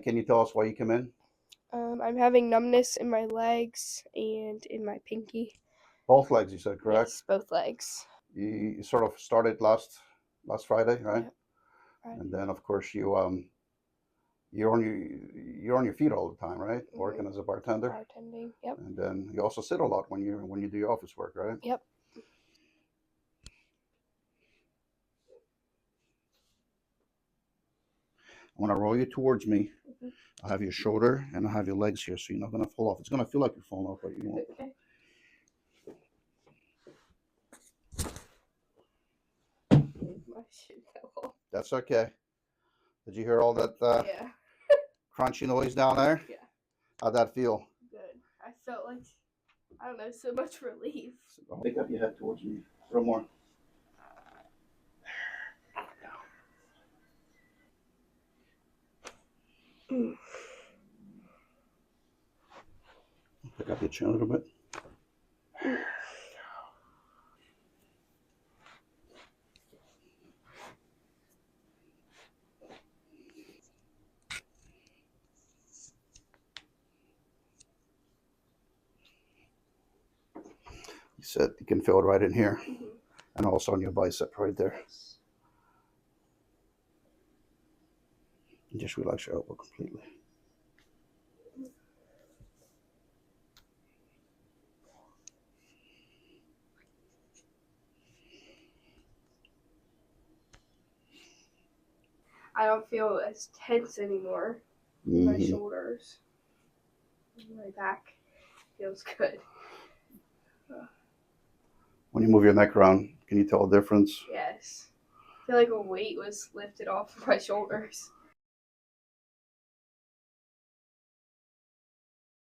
can you tell us why you come in? I'm having numbness in my legs and in my pinky. Both legs, you said, correct? Yes, both legs. You sort of started last Friday, right? Yep. Right. And then, of course, you're on your feet all the time, right? Mm-hmm. Working as a bartender. Bartending. Yep. And then you also sit a lot when you do your office work, right? Yep. I want to roll you towards me. Mm-hmm. I'll have your shoulder and I'll have your legs here, so you're not going to fall off. It's going to feel like you're falling off, but you won't. Okay. My shoe fell off. That's okay. Did you hear all that Yeah. crunchy noise down there? Yeah. How'd that feel? Good. I felt like, I don't know, so much relief. I'll pick up your head towards me. A little more. Pick up your chin a little bit. You said you can feel it right in here, and also on your bicep right there. And just relax your elbow completely. I don't feel as tense anymore. My shoulders, my back feels good. When you move your neck around, can you tell a difference? Yes. I feel like a weight was lifted off of my shoulders.